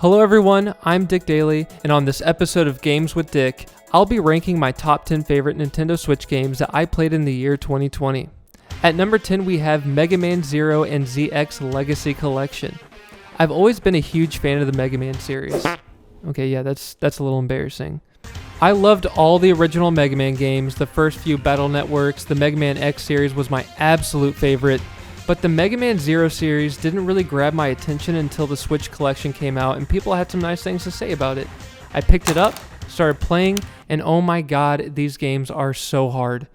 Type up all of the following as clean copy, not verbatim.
Hello everyone, I'm Dick Daly, and on this episode of Games with Dick, I'll be ranking my top 10 favorite Nintendo Switch games that I played in the year 2020. At number 10 we have Mega Man Zero and ZX Legacy Collection. I've always been a huge fan of the Mega Man series. Okay, yeah, that's a little embarrassing. I loved all the original Mega Man games, the first few Battle Networks, the Mega Man X series was my absolute favorite, but the Mega Man Zero series didn't really grab my attention until the Switch Collection came out and people had some nice things to say about it. I picked it up, started playing, and oh my god, these games are so hard.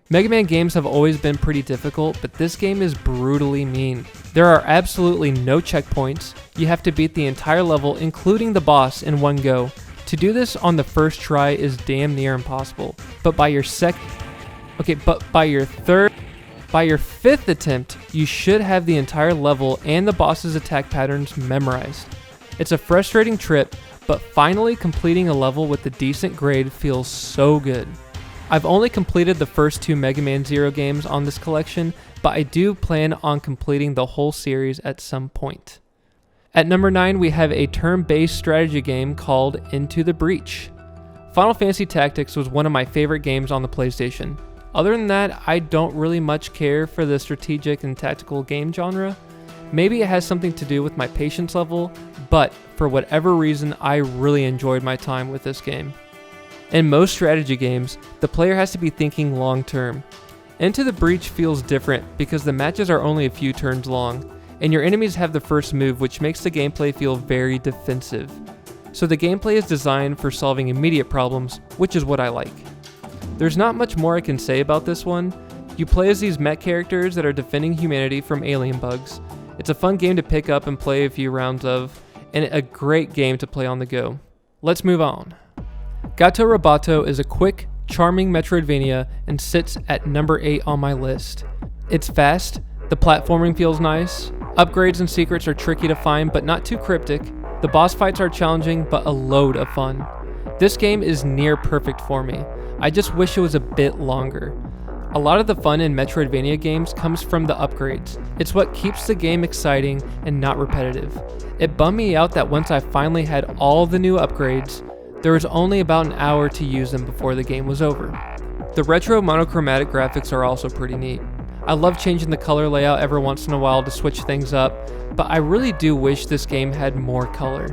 Mega Man games have always been pretty difficult, but this game is brutally mean. There are absolutely no checkpoints, you have to beat the entire level including the boss in one go. To do this on the first try is damn near impossible, but by your fifth attempt, you should have the entire level and the boss's attack patterns memorized. It's a frustrating trip, but finally completing a level with a decent grade feels so good. I've only completed the first two Mega Man Zero games on this collection, but I do plan on completing the whole series at some point. At number 9, we have a turn-based strategy game called Into the Breach. Final Fantasy Tactics was one of my favorite games on the PlayStation. Other than that, I don't really much care for the strategic and tactical game genre. Maybe it has something to do with my patience level, but for whatever reason, I really enjoyed my time with this game. In most strategy games, the player has to be thinking long term. Into the Breach feels different because the matches are only a few turns long, and your enemies have the first move, which makes the gameplay feel very defensive. So the gameplay is designed for solving immediate problems, which is what I like. There's not much more I can say about this one. You play as these mech characters that are defending humanity from alien bugs. It's a fun game to pick up and play a few rounds of, and a great game to play on the go. Let's move on. Gato Roboto is a quick, charming Metroidvania and sits at number 8 on my list. It's fast, the platforming feels nice, upgrades and secrets are tricky to find but not too cryptic, the boss fights are challenging but a load of fun. This game is near perfect for me. I just wish it was a bit longer. A lot of the fun in Metroidvania games comes from the upgrades. It's what keeps the game exciting and not repetitive. It bummed me out that once I finally had all the new upgrades, there was only about an hour to use them before the game was over. The retro monochromatic graphics are also pretty neat. I love changing the color layout every once in a while to switch things up, but I really do wish this game had more color.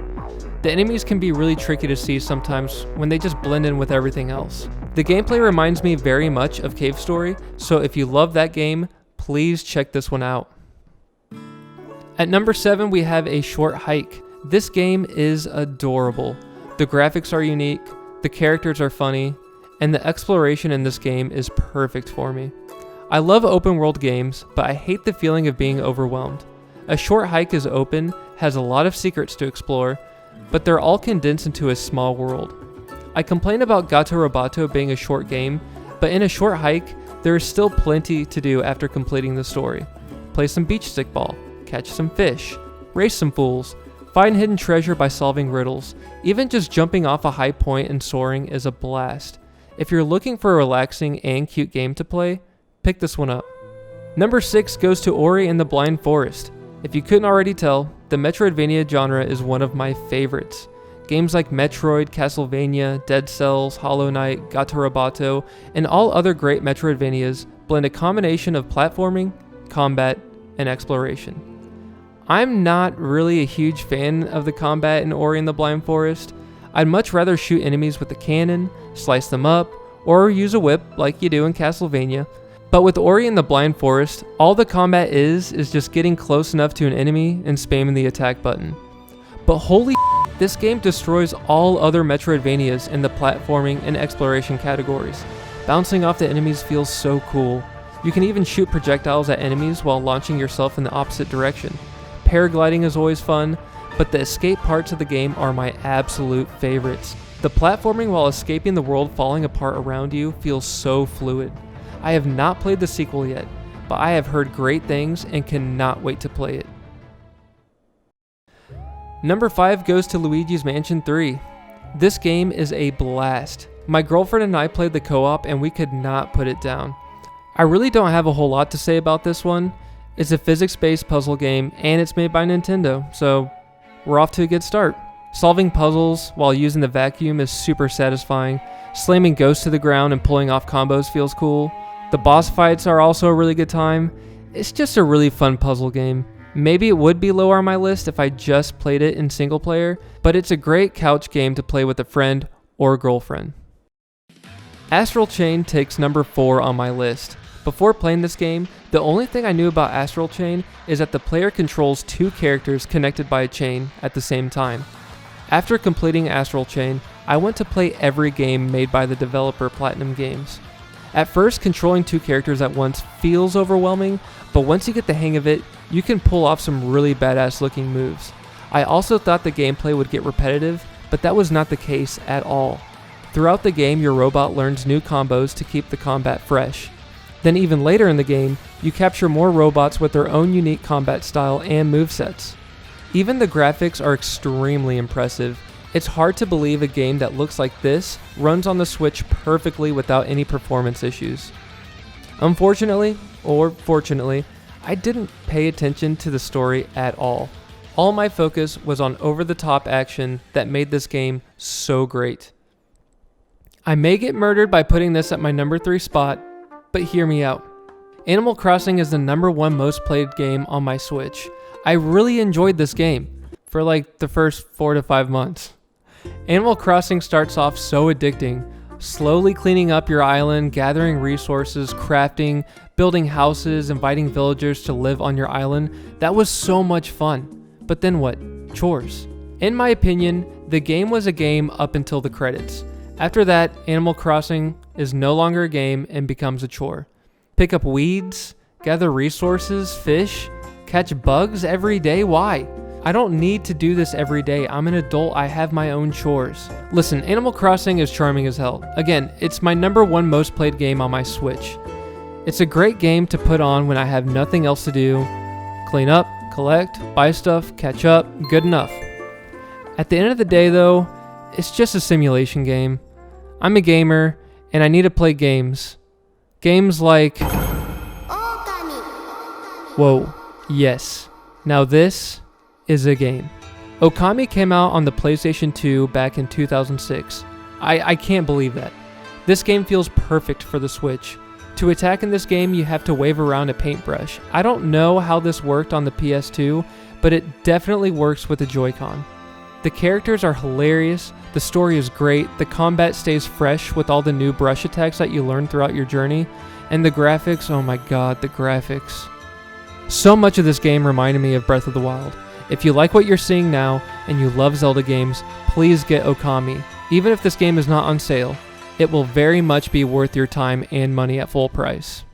The enemies can be really tricky to see sometimes when they just blend in with everything else. The gameplay reminds me very much of Cave Story, so if you love that game, please check this one out. At number 7 we have A Short Hike. This game is adorable. The graphics are unique, the characters are funny, and the exploration in this game is perfect for me. I love open world games, but I hate the feeling of being overwhelmed. A Short Hike is open, has a lot of secrets to explore, but they're all condensed into a small world. I complain about Gato Roboto being a short game, but in A Short Hike, there is still plenty to do after completing the story. Play some beach stickball, catch some fish, race some fools, find hidden treasure by solving riddles. Even just jumping off a high point and soaring is a blast. If you're looking for a relaxing and cute game to play, pick this one up. Number 6 goes to Ori and the Blind Forest. If you couldn't already tell, the Metroidvania genre is one of my favorites. Games like Metroid, Castlevania, Dead Cells, Hollow Knight, Gato Roboto, and all other great Metroidvanias blend a combination of platforming, combat, and exploration. I'm not really a huge fan of the combat in Ori and the Blind Forest. I'd much rather shoot enemies with a cannon, slice them up, or use a whip like you do in Castlevania. But with Ori and the Blind Forest, all the combat is just getting close enough to an enemy and spamming the attack button. But holy this game destroys all other Metroidvanias in the platforming and exploration categories. Bouncing off the enemies feels so cool. You can even shoot projectiles at enemies while launching yourself in the opposite direction. Paragliding is always fun, but the escape parts of the game are my absolute favorites. The platforming while escaping the world falling apart around you feels so fluid. I have not played the sequel yet, but I have heard great things and cannot wait to play it. Number 5 goes to Luigi's Mansion 3. This game is a blast. My girlfriend and I played the co-op and we could not put it down. I really don't have a whole lot to say about this one. It's a physics-based puzzle game and it's made by Nintendo, so we're off to a good start. Solving puzzles while using the vacuum is super satisfying. Slamming ghosts to the ground and pulling off combos feels cool. The boss fights are also a really good time. It's just a really fun puzzle game. Maybe it would be lower on my list if I just played it in single player, but it's a great couch game to play with a friend or girlfriend. Astral Chain takes number 4 on my list. Before playing this game, the only thing I knew about Astral Chain is that the player controls 2 characters connected by a chain at the same time. After completing Astral Chain, I went to play every game made by the developer Platinum Games. At first, controlling 2 characters at once feels overwhelming, but once you get the hang of it, you can pull off some really badass looking moves. I also thought the gameplay would get repetitive, but that was not the case at all. Throughout the game, your robot learns new combos to keep the combat fresh. Then even later in the game, you capture more robots with their own unique combat style and movesets. Even the graphics are extremely impressive. It's hard to believe a game that looks like this runs on the Switch perfectly without any performance issues. Unfortunately, or fortunately, I didn't pay attention to the story at all. All my focus was on over-the-top action that made this game so great. I may get murdered by putting this at my number 3 spot, but hear me out. Animal Crossing is the number 1 most played game on my Switch. I really enjoyed this game for like the first 4 to 5 months. Animal Crossing starts off so addicting, slowly cleaning up your island, gathering resources, crafting, building houses, inviting villagers to live on your island. That was so much fun. But then what? Chores. In my opinion, the game was a game up until the credits. After that, Animal Crossing is no longer a game and becomes a chore. Pick up weeds, gather resources, fish, catch bugs every day. Why? I don't need to do this every day. I'm an adult. I have my own chores. Listen, Animal Crossing is charming as hell. Again, it's my number 1 most played game on my Switch. It's a great game to put on when I have nothing else to do. Clean up, collect, buy stuff, catch up, good enough. At the end of the day though, it's just a simulation game. I'm a gamer and I need to play games. Games like... Whoa, yes. Now this is a game. Okami came out on the PlayStation 2 back in 2006. I can't believe that. This game feels perfect for the Switch. To attack in this game, you have to wave around a paintbrush. I don't know how this worked on the PS2, but it definitely works with the Joy-Con. The characters are hilarious, the story is great, the combat stays fresh with all the new brush attacks that you learn throughout your journey, and the graphics, oh my god, the graphics. So much of this game reminded me of Breath of the Wild. If you like what you're seeing now, and you love Zelda games, please get Okami. Even if this game is not on sale, it will very much be worth your time and money at full price.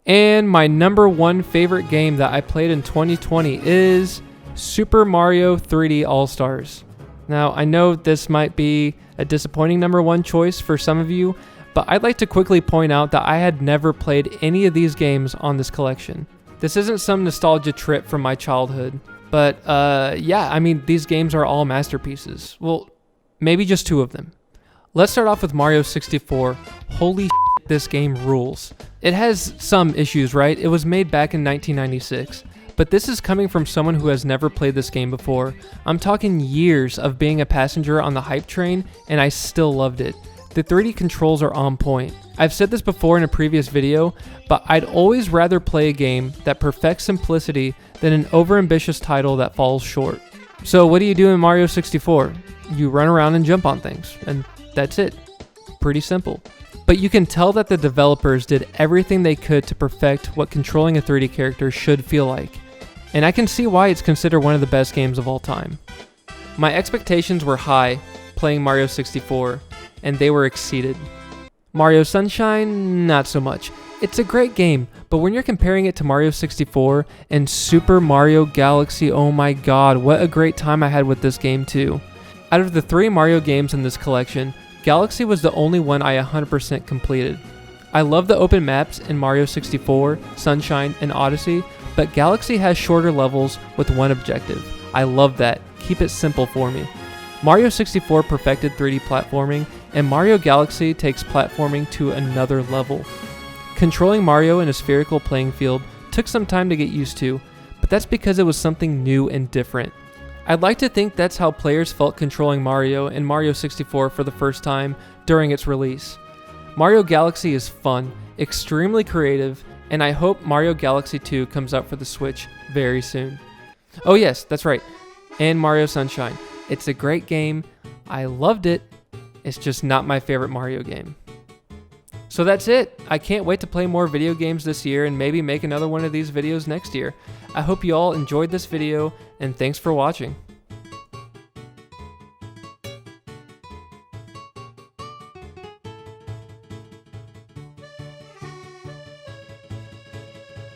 And my number 1 favorite game that I played in 2020 is Super Mario 3D All-Stars. Now, I know this might be a disappointing number 1 choice for some of you, but I'd like to quickly point out that I had never played any of these games on this collection. This isn't some nostalgia trip from my childhood, but yeah, I mean, these games are all masterpieces. Well, maybe just 2 of them. Let's start off with Mario 64. Holy shit, this game rules. It has some issues, right? It was made back in 1996. But this is coming from someone who has never played this game before. I'm talking years of being a passenger on the hype train, and I still loved it. The 3D controls are on point. I've said this before in a previous video, but I'd always rather play a game that perfects simplicity than an overambitious title that falls short. So what do you do in Mario 64? You run around and jump on things, and that's it. Pretty simple. But you can tell that the developers did everything they could to perfect what controlling a 3D character should feel like. And I can see why it's considered one of the best games of all time. My expectations were high playing Mario 64, and they were exceeded. Mario Sunshine, not so much. It's a great game, but when you're comparing it to Mario 64 and Super Mario Galaxy, oh my god, what a great time I had with this game too. Out of the 3 Mario games in this collection, Galaxy was the only one I 100% completed. I love the open maps in Mario 64, Sunshine, and Odyssey, but Galaxy has shorter levels with one objective. I love that. Keep it simple for me. Mario 64 perfected 3D platforming, and Mario Galaxy takes platforming to another level. Controlling Mario in a spherical playing field took some time to get used to, but that's because it was something new and different. I'd like to think that's how players felt controlling Mario and Mario 64 for the first time during its release. Mario Galaxy is fun, extremely creative, and I hope Mario Galaxy 2 comes out for the Switch very soon. Oh yes, that's right, and Mario Sunshine. It's a great game, I loved it, it's just not my favorite Mario game. So that's it. I can't wait to play more video games this year and maybe make another one of these videos next year. I hope you all enjoyed this video, and thanks for watching.